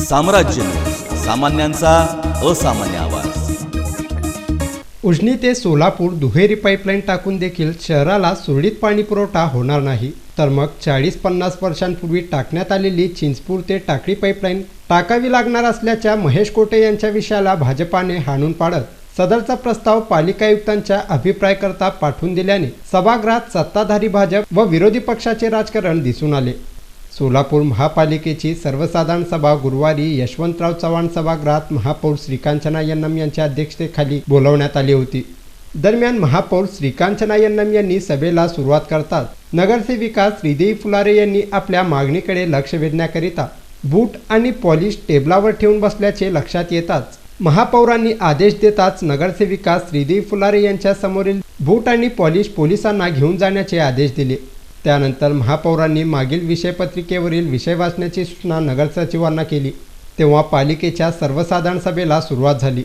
साम्राज्य सामान्यांचा असामान्य आवाज। उजनी ते सोलापूर दुहेरी पाईपलाईन टाकून देखील शहराला सुरळीत पाणी पुरवठा होणार नाही, तर मग 40-50 वर्षांपूर्वी टाकण्यात आलेली चिंचपूर ते टाकळी पाईपलाईन टाकावी लागणार असल्याच्या महेश कोटे यांच्या विषयाला भाजपाने हाणून पाडत सदरचा प्रस्ताव पालिका आयुक्तांच्या अभिप्रायाकरता पाठवून दिल्याने सभागृहात सत्ताधारी भाजप व विरोधी पक्षाचे राजकारण दिसून आले। सोलापूर महापालिकेची सर्वसाधारण सभा गुरुवारी यशवंतराव चव्हाण सभागृहात महापौर श्रीकांचना यन्नम यांच्या अध्यक्षतेखाली बोलवण्यात आली होती। दरम्यान महापौर श्रीकांचना यन्नम यांनी सभेला सुरुवात करताच नगरसेविका श्रीदेवी फुलारे यांनी आपल्या मागणीकडे लक्ष वेधण्याकरिता बूट आणि पॉलिश टेबलावर ठेवून बसल्याचे लक्षात येताच महापौरांनी आदेश देताच नगरसेविका श्रीदेवी फुलारे यांच्या समोरील बूट आणि पॉलिश पोलिसांना घेऊन जाण्याचे आदेश दिले। त्यानंतर महापौरांनी मागील विषयपत्रिकेवरील विषय वाचण्याची सूचना नगरसचिवांना केली, तेव्हा पालिकेच्या सर्वसाधारण सभेला सुरुवात झाली।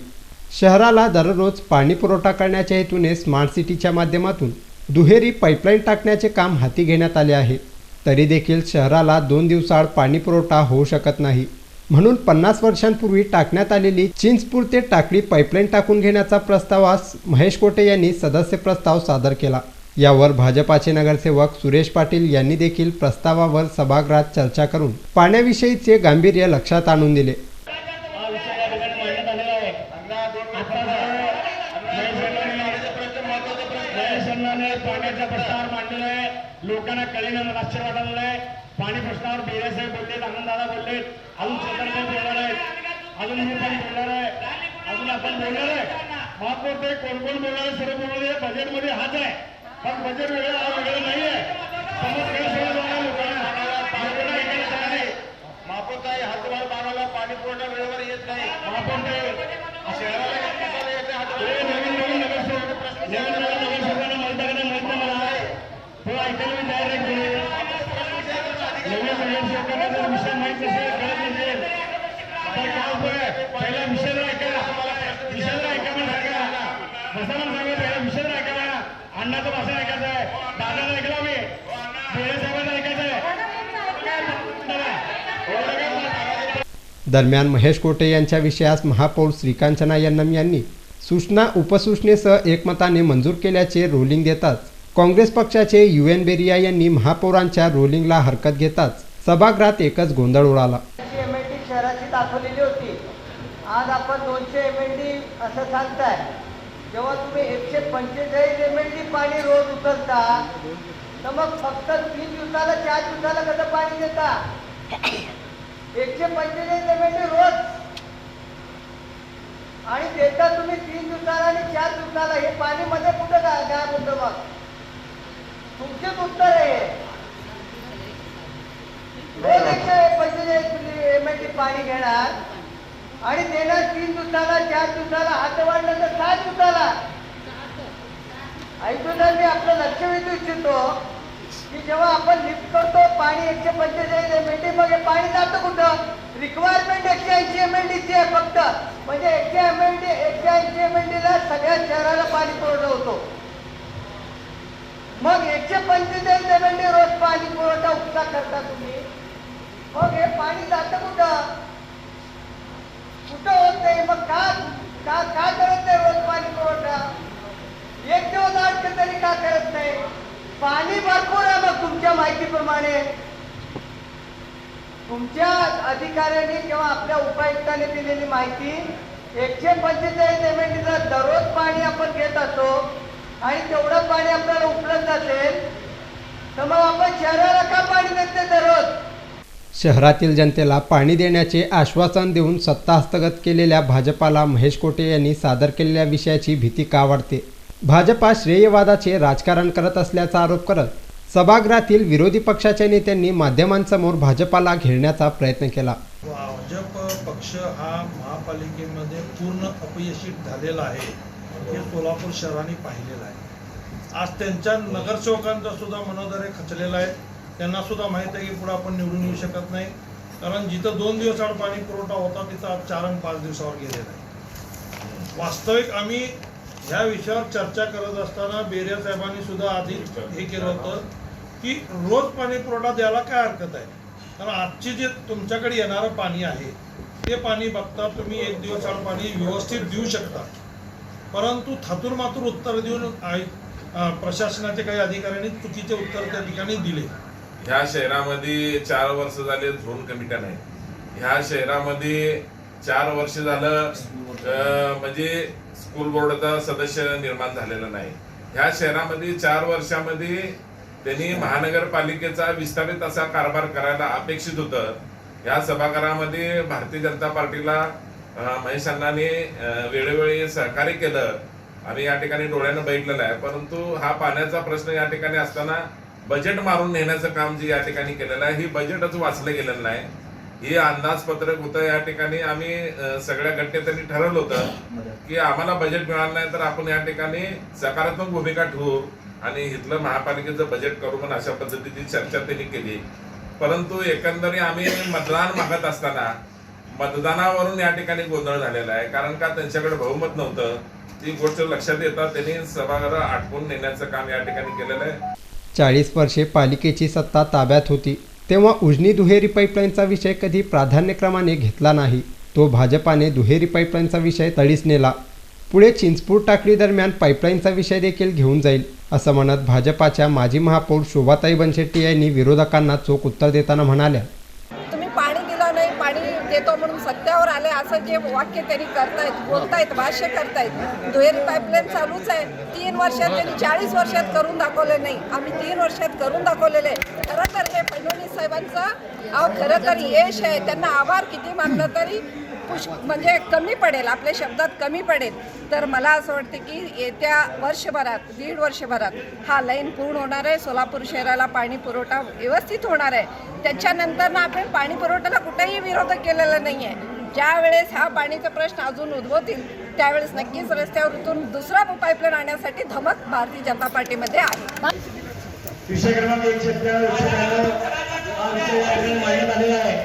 शहराला दररोज पाणी पुरवठा करण्याच्या हेतूने स्मार्ट सिटीच्या माध्यमातून दुहेरी पाईपलाईन टाकण्याचे काम हाती घेण्यात आले आहे। तरी देखील शहराला 2 दिवसाआड पाणी पुरवठा होऊ शकत नाही, म्हणून 50 वर्षांपूर्वी टाकण्यात आलेली चिंचपूर ते टाकळी पाईपलाईन टाकून घेण्याचा प्रस्तावास महेश कोटे यांनी सदस्य प्रस्ताव सादर केला। यावर भाजपाचे नगरसेवक सुरेश पाटील यांनी देखील प्रस्तावावर सभागृहात चर्चा करून पाण्याविषयीचे गांभीर्य लक्षात आणून दिले। लोकांना कळीनं मला आश्चर्य वाटलं आहे। पाणी प्रश्नावर बेरे साहेब बोलले, आनंददादा बोलले, अजून चंद्रकांत बोलणार आहे, अजून मी पण बोलणार आहे, अजून आपण बोलणार आहे। महापौर ते कोण कोण बोलणार आहे सर्व बोलणार आहे। बजेटमध्ये हाच आहे, पण बजेट वेगळं नाही आहे। समोर गैरसमज होणार लोकांना महापौर काय हात वर बांधायला पाणी पुरवठा वेळेवर येत नाही। महापौर ते शहराला नवीन नगरसेवकांना माहिती आहे माहिती मला तो ऐकायला डायरेक्ट नवीन नगरसेवकांना विषय माहित नसेल कळत नसेल तर काय होतोय, पहिला विषय ऐकायला बसा म्हणून सांगा, पहिला विषय ऐकायला अण्णाचं भाषण ऐकायचं आहे, दादाला ऐकला मी, बेळे साहेबांना ऐकायचं आहे। दरम्यान महेश कोटे यांच्या विषयास महापौर श्रीकांचना यन्नम यांनी सूचना उपसूचनेसह एकमताने मंजूर केल्याचे रोलिंग देताच काँग्रेस पक्षाचे UN बेरिया यांनी महापौरांच्या रोलिंगला हरकत घेताच सभागृहात एकच गोंधळ उडाला। MLD शहराची दाखवलेली होती, आज आपण 200 MLD असं सांगताय। जेव्हा तुम्ही 145 MLD पाणी रोज उचलता तर मग फक्त 3 दिवसाला 4 दिवसाला कसं पाणी देता? 145 MLD रोज आणि देता तुम्ही 3 दिवसाला आणि 4 दिवसाला, हे पाणी मध्ये कुठं काय होतं? मग तुमचेच उत्तर आहे। रोज 145 MLD पाणी घेणार आणि देणार 3 दिवसाला 4 दिवसाला, हात वाढलं तर 6 दिवसाला। ऐकून मी आपलं लक्ष वेधू इच्छितो की जेव्हा आपण लिफ्ट करतो पाणी 145 MLD, मग हे पाणी जातं कुठं? रिक्वायरमेंट 180 MLD ची आहे फक्त, म्हणजे 180 MLD ला सगळ्या शहराला पाणी पुरवठा होतो। मग 145 MLD रोज पाणी पुरवठा उपसा करता तुम्ही, मग हे पाणी जातं कुठं? कुठं होत नाही। मग का करत नाही रोज पाणी पुरवठा? एक दिवस आठ तरी का करत नाही? पाणी भरपूर आहे। मग तुमच्या माहितीप्रमाणे तुमच्या अधिकाऱ्यांनी किंवा आपल्या उपायुक्तांनी दिलेली माहिती 145 MLD दररोज पाणी आपण घेत असतो आणि तेवढं पाणी आपल्याला उपलब्ध असेल तर मग आपण शहराला का पाणी देते दररोज? शहरातील जनतेला पाणी देण्याचे आश्वासन देऊन सत्ता हस्तगत केलेल्या भाजपाला महेश कोटे यांनी सादर केलेल्या विषयाची भीती का वाटते? भाजपा श्रेयवादाचे राजकारण करत असल्याचा आरोप करत सभागृहातील विरोधी पक्षाच्या नेत्यांनी माध्यमांसमोर भाजपाला घेरण्याचा प्रयत्न केला। भाजप पक्ष हा महापालिकेमध्ये पूर्ण अपयशी झालेला आहे, हे सोलापूर शहराने पाहिलेलं आहे। आज त्यांच्या नगरसेवकांचा सुद्धा मनोधैर्य खचलेला आहे। त्यांना सुद्धा माहीत आहे की पुढे आपण निवडून येऊ शकत नाही, कारण जिथं 2 दिवसाआड पाणी पुरवठा होता तिथं आज 4 आणि 5 दिवसावर गेलेला आहे। वास्तविक आम्ही ह्या विषयावर चर्चा करत असताना बेरिया साहेबांनी सुद्धा आधी हे केलं होतं की रोज पाणी पुरवठा द्यायला काय हरकत आहे, कारण आजची जे तुमच्याकडे येणारं पाणी आहे ते पाणी बघता तुम्ही एक दिवस आड पाणी व्यवस्थित देऊ शकता, परंतु थातूरमातूर उत्तर देऊन प्रशासनाचे काही अधिकाऱ्यांनी चुकीचे उत्तर त्या ठिकाणी दिले. ह्या शहरामध्ये 4 वर्ष झाले झोन कमिट्या नाही. ह्या शहरामध्ये 4 वर्ष झालं म्हणजे स्कूल बोर्डाचा सदस्य निर्माण झालेला नाही. ह्या शहरामध्ये 4 वर्षामध्ये त्यांनी महानगरपालिकेचा विस्तारित असा कारभार करायला अपेक्षित होतं. या सभागृहामध्ये भारतीय जनता पार्टीला महेश अण्णांनी वेळोवेळी सहकार्य केलं आणि या ठिकाणी डोळ्यानं बघितलेलं आहे. परंतु हा पाण्याचा प्रश्न या ठिकाणी असताना बजेट मारून नेण्याचं काम जे या ठिकाणी केलेलं आहे, ही बजेटच वाचलं गेलेलं नाही. हे अंदाजपत्रक होतं. या ठिकाणी आम्ही सगळ्या गटनेत्यांनी ठरवलं होतं की आम्हाला बजेट मिळालं नाही तर आपण या ठिकाणी सकारात्मक भूमिका ठेवू आणि इथलं महापालिकेचं बजेट करू म्हणून अशा पद्धतीची चर्चा त्यांनी केली. परंतु एकंदरीत आम्ही मतदान मागत असताना मतदानावरून या ठिकाणी गोंधळ झालेला आहे. कारण का त्यांच्याकडे बहुमत नव्हतं. ती गोष्ट लक्षात येतात त्यांनी सभागृह आटपून नेण्याचं काम या ठिकाणी केलेलं आहे. 40 वर्षे पालिकेची सत्ता ताब्यात होती तेव्हा उजनी दुहेरी पाईपलाईनचा विषय कधी प्राधान्यक्रमाने घेतला नाही. तो भाजपाने दुहेरी पाईपलाईनचा विषय तडीस नेला. पुढे चिंचपूर टाकळी दरम्यान पाईपलाईनचा विषय देखील घेऊन जाईल असं म्हणत भाजपाच्या माजी महापौर शोभाताई बनशेट्टी यांनी विरोधकांना चोख उत्तर देताना म्हणाल्या, तुम्ही पाणी दिलं नाही, पाणी देतो म्हणून सत्यावर आले असं जे वाक्य त्यांनी करतायत, बोलतायत, भाष्य करतायत. दुहेरी पाईपलाईन चालूच आहे. 3 वर्षात त्यांनी 40 वर्षात करून दाखवले नाही. आम्ही 3 वर्षात करून दाखवलेले. खरं तर हे फडणवीस साहेबांचं खरं तर यश आहे. त्यांना आभार किती मानलं तरी म्हणजे कमी पडेल, आपल्या शब्दात कमी पडेल. तर मला असं वाटतं की येत्या वर्षभरात, 1.5 वर्षभरात हा लाईन पूर्ण होणार आहे. सोलापूर शहराला पाणी पुरवठा व्यवस्थित होणार आहे. त्याच्यानंतर ना आपण पाणी पुरवठ्याला कुठेही विरोध केलेला नाही आहे. ज्या वेळेस हा पाणीचा प्रश्न अजून उद्भवतील त्यावेळेस नक्कीच रस्त्यावरून दुसरा पाईपलाईन आणण्यासाठी धमक भारतीय जनता पार्टीमध्ये आहे. विषय क्रमांक 193 हा विषय मांडण्यात आलेला आहे.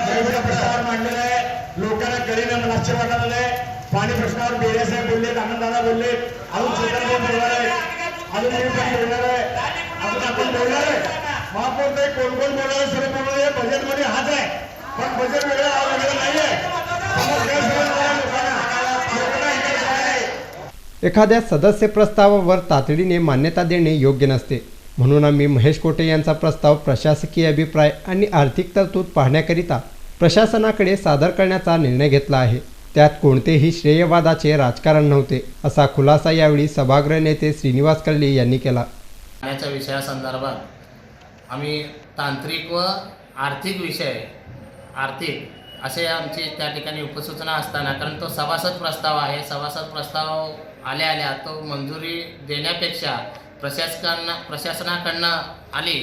प्रश्नावर मांडलेला आहे. लोकांना करीनं लक्ष वाटायला आहे. पाणी प्रश्नावर बेरे साहेब बोललेत, आनंददादा बोलले, अजून चेतन बोलणार आहे, अजून मी पण बोलणार आहे, अजून आपण बोलणार आहे. महापौर ते कोण कोण बोलणार आहे, सर्व बोलणार आहे. बजेटमध्ये हाच आहे, पण बजेट वेगळं नाही आहे. एखाद्या सदस्य प्रस्तावावर तातडीने मान्यता देणे योग्य नसते. म्हणून आम्ही महेश कोटे यांचा प्रस्ताव प्रशासकीय अभिप्राय आणि आर्थिक तरतूद पाहण्याकरिता प्रशासनाकडे सादर करण्याचा निर्णय घेतला आहे. त्यात कोणतेही श्रेयवादाचे राजकारण नव्हते असा खुलासा यावेळी सभागृह नेते श्रीनिवास कल्ली यांनी केला. पाण्याच्या विषयासंदर्भात आम्ही तांत्रिक व आर्थिक विषय असे आमची त्या ठिकाणी उपसूचना असताना, कारण तो सभासद प्रस्ताव आहे, सभासद प्रस्ताव आल्या तो मंजुरी देण्यापेक्षा प्रशासनाकडनं आली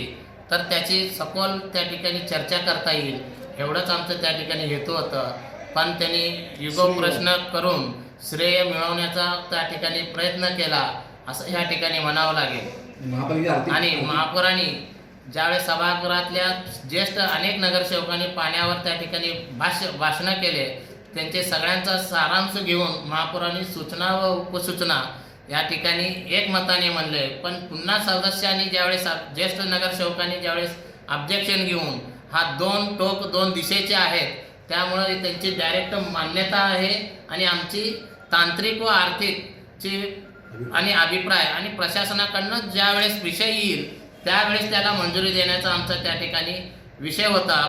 तर त्याची सखोल त्या ठिकाणी चर्चा करता येईल एवढंच आमचं त्या ठिकाणी हेतू होतं. पण त्यांनी युगो प्रश्न करून श्रेय मिळवण्याचा त्या ठिकाणी प्रयत्न केला असं ह्या ठिकाणी म्हणावं लागेल. आणि महापौरांनी ज्यावेळेस सभागृहातल्या ज्येष्ठ अनेक नगरसेवकांनी पाण्यावर त्या ठिकाणी भाषणं केले, त्यांचे सगळ्यांचा सारांश घेऊन महापौरांनी सूचना व उपसूचना या ठिकाणी एकमताने म्हणले. पण पुन्हा सदस्यांनी ज्यावेळेस ज्येष्ठ नगरसेवकांनी ज्यावेळेस ऑब्जेक्शन घेऊन हा 2 टोक 2 दिशेचे आहेत, त्यामुळे त्यांची डायरेक्ट मान्यता आहे. आणि आमची तांत्रिक व आर्थिकची आणि अभिप्राय आणि प्रशासनाकडनं ज्यावेळेस विषय येईल त्यावेळेस त्याला मंजुरी देण्याचा आमचा त्या ठिकाणी विषय होता.